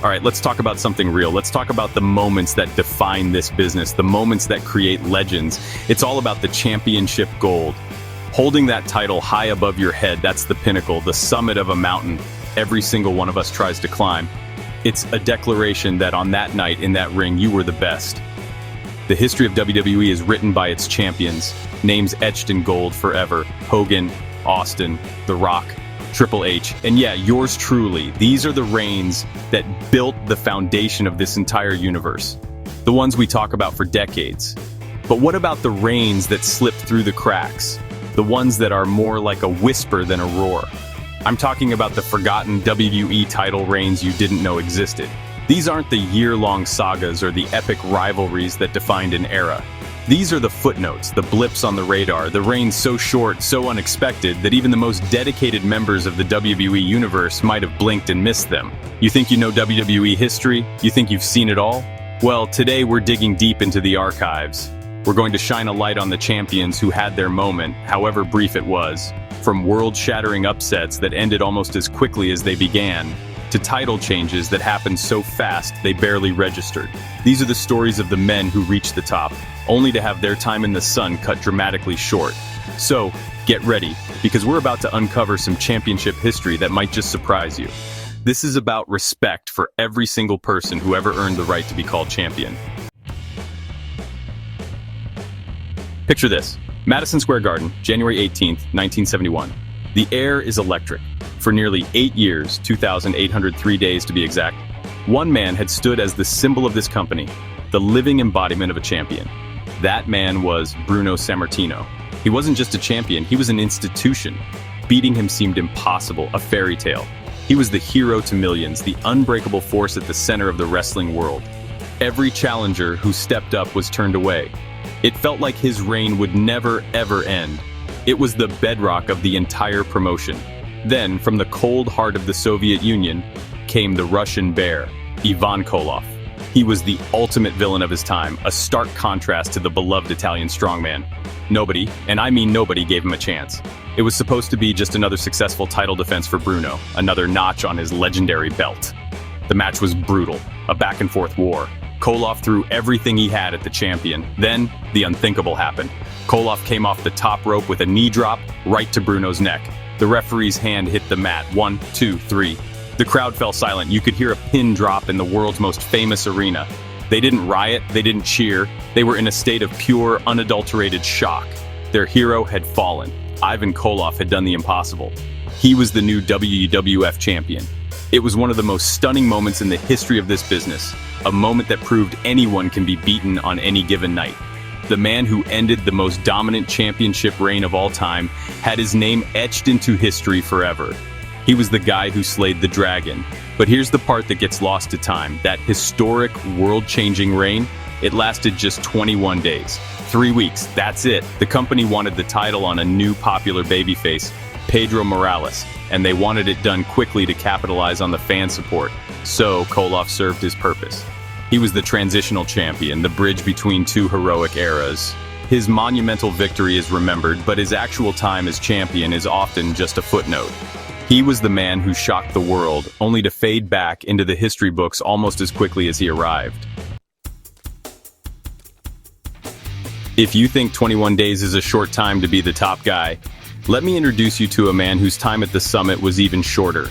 All right, let's talk about something real. Let's talk about the moments that define this business, the moments that create legends. It's all about the championship gold. Holding that title high above your head, that's the pinnacle, the summit of a mountain every single one of us tries to climb. It's a declaration that on that night in that ring, you were the best. The history of WWE is written by its champions, names etched in gold forever. Hogan, Austin, The Rock, Triple H, and yeah, yours truly. These are the reigns that built the foundation of this entire universe. The ones we talk about for decades. But what about the reigns that slipped through the cracks? The ones that are more like a whisper than a roar. I'm talking about the forgotten WWE title reigns you didn't know existed. These aren't the year-long sagas or the epic rivalries that defined an era. These are the footnotes, the blips on the radar, the reigns so short, so unexpected that even the most dedicated members of the WWE universe might have blinked and missed them. You think you know WWE history? You think you've seen it all? Well, today we're digging deep into the archives. We're going to shine a light on the champions who had their moment, however brief it was. From world-shattering upsets that ended almost as quickly as they began, to title changes that happened so fast they barely registered. These are the stories of the men who reached the top, only to have their time in the sun cut dramatically short. So, get ready, because we're about to uncover some championship history that might just surprise you. This is about respect for every single person who ever earned the right to be called champion. Picture this. Madison Square Garden, January 18th, 1971. The air is electric. For nearly 8 years, 2,803 days to be exact, one man had stood as the symbol of this company, the living embodiment of a champion. That man was Bruno Sammartino. He wasn't just a champion, he was an institution. Beating him seemed impossible, a fairy tale. He was the hero to millions, the unbreakable force at the center of the wrestling world. Every challenger who stepped up was turned away. It felt like his reign would never, ever end. It was the bedrock of the entire promotion. Then, from the cold heart of the Soviet Union, came the Russian bear, Ivan Koloff. He was the ultimate villain of his time, a stark contrast to the beloved Italian strongman. Nobody, and I mean nobody, gave him a chance. It was supposed to be just another successful title defense for Bruno, another notch on his legendary belt. The match was brutal, a back-and-forth war. Koloff threw everything he had at the champion. Then, the unthinkable happened. Koloff came off the top rope with a knee drop right to Bruno's neck. The referee's hand hit the mat. 1, 2, 3. The crowd fell silent. You could hear a pin drop in the world's most famous arena. They didn't riot, they didn't cheer. They were in a state of pure, unadulterated shock. Their hero had fallen. Ivan Koloff had done the impossible. He was the new WWF champion. It was one of the most stunning moments in the history of this business, a moment that proved anyone can be beaten on any given night. The man who ended the most dominant championship reign of all time had his name etched into history forever. He was the guy who slayed the dragon. But here's the part that gets lost to time. That historic, world-changing reign, it lasted just 21 days. 3 weeks, that's it. The company wanted the title on a new popular babyface, Pedro Morales, and they wanted it done quickly to capitalize on the fan support. So Koloff served his purpose. He was the transitional champion, the bridge between two heroic eras. His monumental victory is remembered, but his actual time as champion is often just a footnote. He was the man who shocked the world, only to fade back into the history books almost as quickly as he arrived. If you think 21 days is a short time to be the top guy, let me introduce you to a man whose time at the summit was even shorter.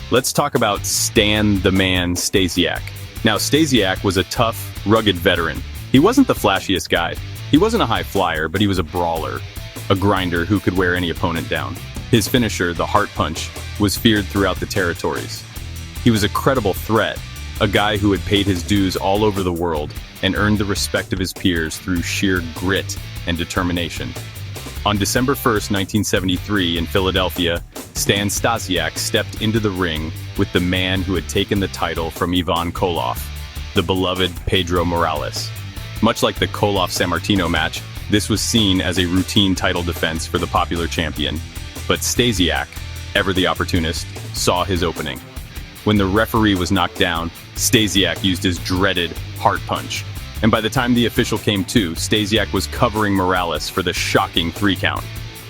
Let's talk about Stan the Man Stasiak. Now, Stasiak was a tough, rugged veteran. He wasn't the flashiest guy. He wasn't a high flyer, but he was a brawler, a grinder who could wear any opponent down. His finisher, the heart punch, was feared throughout the territories. He was a credible threat, a guy who had paid his dues all over the world and earned the respect of his peers through sheer grit and determination. On December 1st, 1973, in Philadelphia, Stan Stasiak stepped into the ring with the man who had taken the title from Ivan Koloff, the beloved Pedro Morales. Much like the Koloff-Sammartino match, this was seen as a routine title defense for the popular champion. But Stasiak, ever the opportunist, saw his opening. When the referee was knocked down, Stasiak used his dreaded heart punch. And by the time the official came to, Stasiak was covering Morales for the shocking 3 count.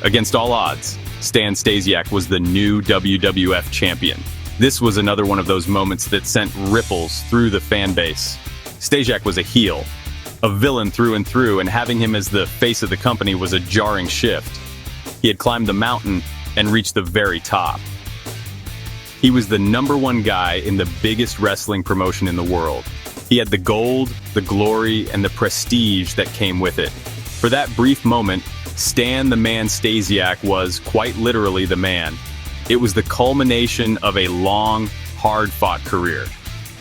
Against all odds, Stan Stasiak was the new WWF champion. This was another one of those moments that sent ripples through the fan base. Stasiak was a heel, a villain through and through, and having him as the face of the company was a jarring shift. He had climbed the mountain and reached the very top. He was the #1 guy in the biggest wrestling promotion in the world. He had the gold, the glory, and the prestige that came with it. For that brief moment, Stan the Man Stasiak was, quite literally, the man. It was the culmination of a long, hard-fought career.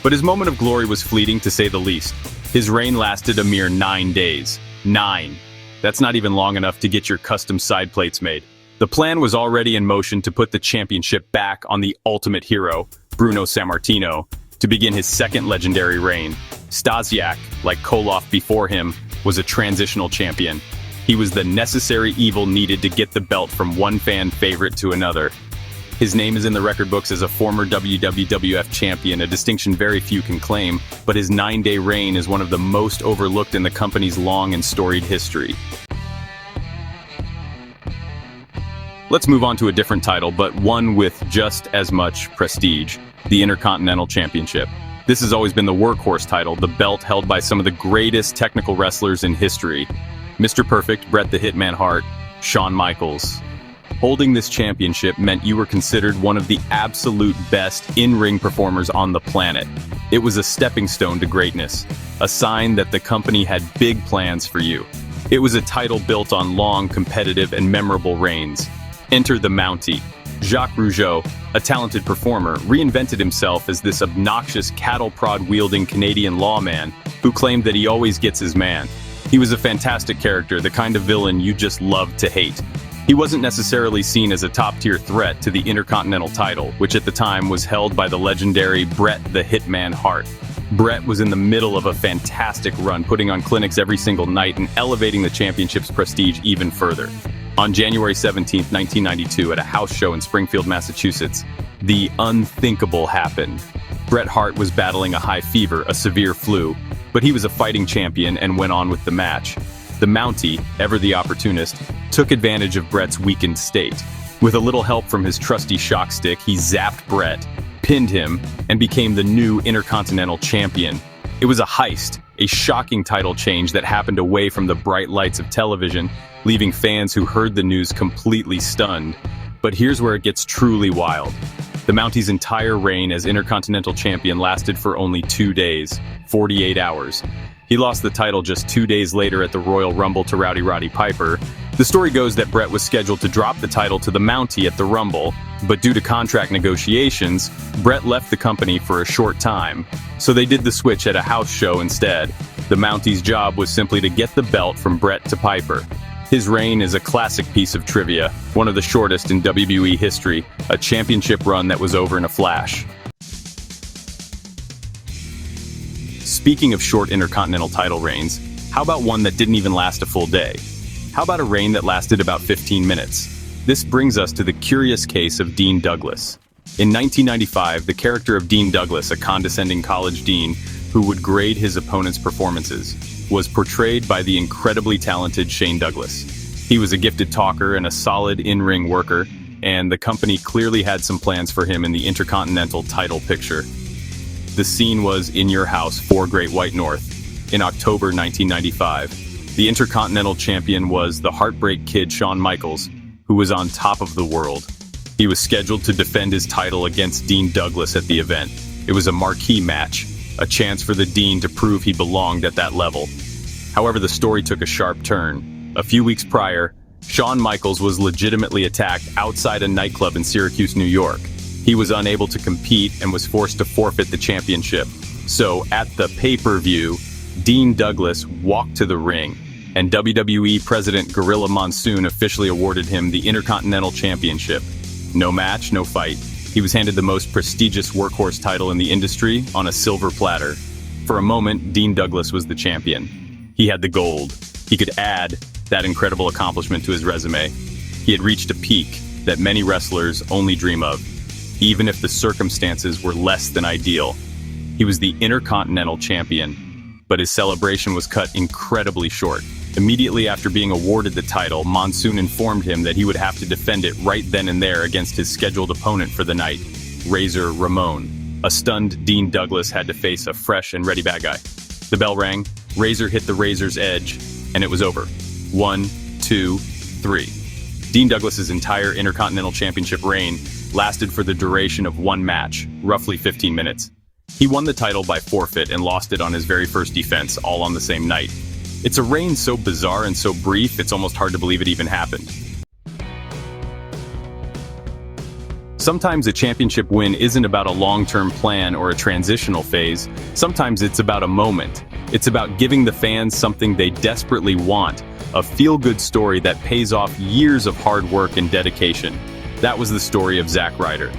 But his moment of glory was fleeting, to say the least. His reign lasted a mere 9 days. 9. That's not even long enough to get your custom side plates made. The plan was already in motion to put the championship back on the ultimate hero, Bruno Sammartino, to begin his second legendary reign. Stasiak, like Koloff before him, was a transitional champion. He was the necessary evil needed to get the belt from one fan favorite to another. His name is in the record books as a former WWF champion, a distinction very few can claim, but his 9-day reign is one of the most overlooked in the company's long and storied history. Let's move on to a different title, but one with just as much prestige, the Intercontinental Championship. This has always been the workhorse title, the belt held by some of the greatest technical wrestlers in history. Mr. Perfect, Bret the Hitman Hart, Shawn Michaels. Holding this championship meant you were considered one of the absolute best in-ring performers on the planet. It was a stepping stone to greatness, a sign that the company had big plans for you. It was a title built on long, competitive, and memorable reigns. Enter the Mountie. Jacques Rougeau, a talented performer, reinvented himself as this obnoxious cattle prod-wielding Canadian lawman who claimed that he always gets his man. He was a fantastic character, the kind of villain you just loved to hate. He wasn't necessarily seen as a top-tier threat to the Intercontinental title, which at the time was held by the legendary Bret the Hitman Hart. Bret was in the middle of a fantastic run, putting on clinics every single night and elevating the championship's prestige even further. On January 17, 1992, at a house show in Springfield, Massachusetts, the unthinkable happened. Bret Hart was battling a high fever, a severe flu, but he was a fighting champion and went on with the match. The Mountie, ever the opportunist, took advantage of Bret's weakened state. With a little help from his trusty shock stick, he zapped Bret, pinned him, and became the new Intercontinental Champion. It was a heist, a shocking title change that happened away from the bright lights of television, leaving fans who heard the news completely stunned. But here's where it gets truly wild. The Mountie's entire reign as Intercontinental Champion lasted for only 2 days, 48 hours. He lost the title just 2 days later at the Royal Rumble to Rowdy Roddy Piper. The story goes that Bret was scheduled to drop the title to the Mountie at the Rumble, but due to contract negotiations, Bret left the company for a short time. So they did the switch at a house show instead. The Mountie's job was simply to get the belt from Bret to Piper. His reign is a classic piece of trivia, one of the shortest in WWE history, a championship run that was over in a flash. Speaking of short Intercontinental title reigns, how about one that didn't even last a full day? How about a reign that lasted about 15 minutes? This brings us to the curious case of Dean Douglas. In 1995, the character of Dean Douglas, a condescending college dean who would grade his opponent's performances, was portrayed by the incredibly talented Shane Douglas. He was a gifted talker and a solid in-ring worker, and the company clearly had some plans for him in the Intercontinental title picture. The scene was in your house, 4 Great White North, in October 1995. The Intercontinental Champion was the Heartbreak Kid Shawn Michaels, who was on top of the world. He was scheduled to defend his title against Dean Douglas at the event. It was a marquee match, a chance for the Dean to prove he belonged at that level. However, the story took a sharp turn. A few weeks prior, Shawn Michaels was legitimately attacked outside a nightclub in Syracuse, New York. He was unable to compete and was forced to forfeit the championship. So, at the pay-per-view, Dean Douglas walked to the ring, and WWE President Gorilla Monsoon officially awarded him the Intercontinental Championship. No match, no fight. He was handed the most prestigious workhorse title in the industry on a silver platter. For a moment, Dean Douglas was the champion. He had the gold. He could add that incredible accomplishment to his resume. He had reached a peak that many wrestlers only dream of, even if the circumstances were less than ideal. He was the Intercontinental Champion, but his celebration was cut incredibly short. Immediately after being awarded the title, Monsoon informed him that he would have to defend it right then and there against his scheduled opponent for the night. Razor Ramon. A stunned Dean Douglas had to face a fresh and ready bad guy. The bell rang, Razor hit the Razor's edge, and it was over. 1, 2, 3. Dean Douglas's entire Intercontinental Championship reign lasted for the duration of one match, roughly 15 minutes. He won the title by forfeit and lost it on his very first defense, all on the same night. It's a reign so bizarre and so brief, it's almost hard to believe it even happened. Sometimes a championship win isn't about a long-term plan or a transitional phase. Sometimes it's about a moment. It's about giving the fans something they desperately want, a feel-good story that pays off years of hard work and dedication. That was the story of Zack Ryder.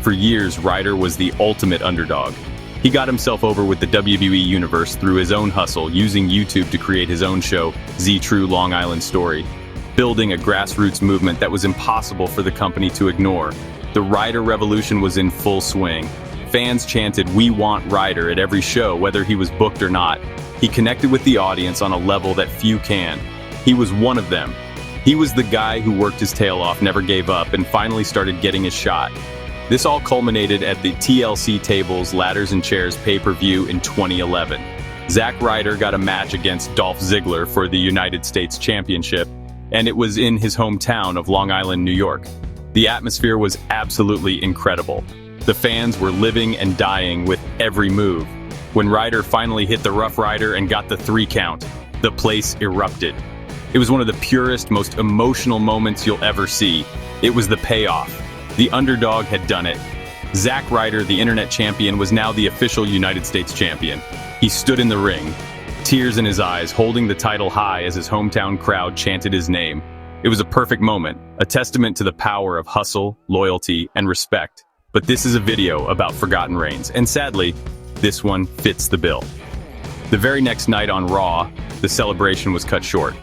For years, Ryder was the ultimate underdog. He got himself over with the WWE Universe through his own hustle, using YouTube to create his own show, Z True Long Island Story, building a grassroots movement that was impossible for the company to ignore. The Ryder revolution was in full swing. Fans chanted, "We want Ryder," at every show, whether he was booked or not. He connected with the audience on a level that few can. He was one of them. He was the guy who worked his tail off, never gave up, and finally started getting his shot. This all culminated at the TLC Tables, Ladders and Chairs pay-per-view in 2011. Zack Ryder got a match against Dolph Ziggler for the United States Championship, and it was in his hometown of Long Island, New York. The atmosphere was absolutely incredible. The fans were living and dying with every move. When Ryder finally hit the Rough Rider and got the 3 count, the place erupted. It was one of the purest, most emotional moments you'll ever see. It was the payoff. The underdog had done it. Zack Ryder, the internet champion, was now the official United States champion. He stood in the ring, tears in his eyes, holding the title high as his hometown crowd chanted his name. It was a perfect moment, a testament to the power of hustle, loyalty, and respect. But this is a video about forgotten reigns, and sadly, this one fits the bill. The very next night on Raw, the celebration was cut short.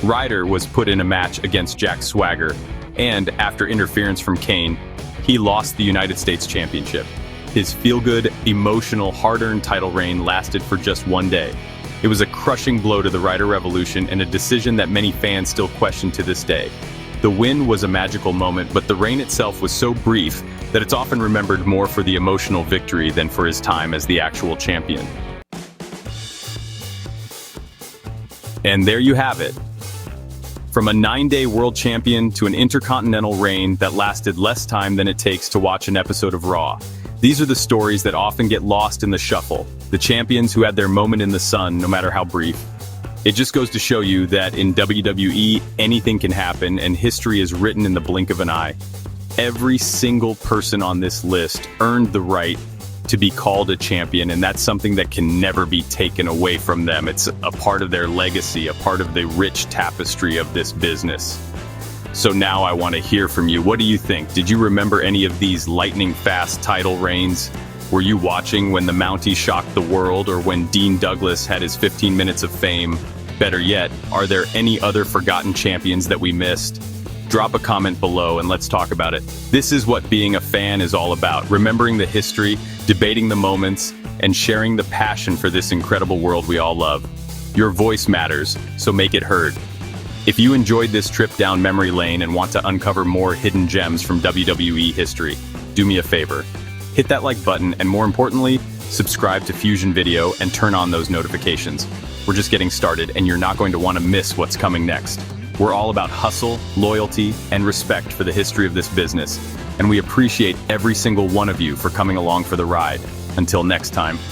Ryder was put in a match against Jack Swagger, and after interference from Kane, he lost the United States Championship. His feel-good, emotional, hard-earned title reign lasted for just one day. It was a crushing blow to the Ryder revolution and a decision that many fans still question to this day. The win was a magical moment, but the reign itself was so brief that it's often remembered more for the emotional victory than for his time as the actual champion. And there you have it. From a 9-day world champion to an intercontinental reign that lasted less time than it takes to watch an episode of Raw. These are the stories that often get lost in the shuffle, the champions who had their moment in the sun, no matter how brief. It just goes to show you that in WWE, anything can happen and history is written in the blink of an eye. Every single person on this list earned the right to be called a champion, and that's something that can never be taken away from them. It's a part of their legacy, a part of the rich tapestry of this business. So now I want to hear from you. What do you think? Did you remember any of these lightning-fast title reigns? Were you watching when the Mountie shocked the world, or when Dean Douglas had his 15 minutes of fame? Better yet, are there any other forgotten champions that we missed? Drop a comment below and let's talk about it. This is what being a fan is all about, remembering the history, debating the moments, and sharing the passion for this incredible world we all love. Your voice matters, so make it heard. If you enjoyed this trip down memory lane and want to uncover more hidden gems from WWE history, do me a favor. Hit that like button, and more importantly, subscribe to Fusion Video and turn on those notifications. We're just getting started, and you're not going to want to miss what's coming next. We're all about hustle, loyalty, and respect for the history of this business, and we appreciate every single one of you for coming along for the ride. Until next time.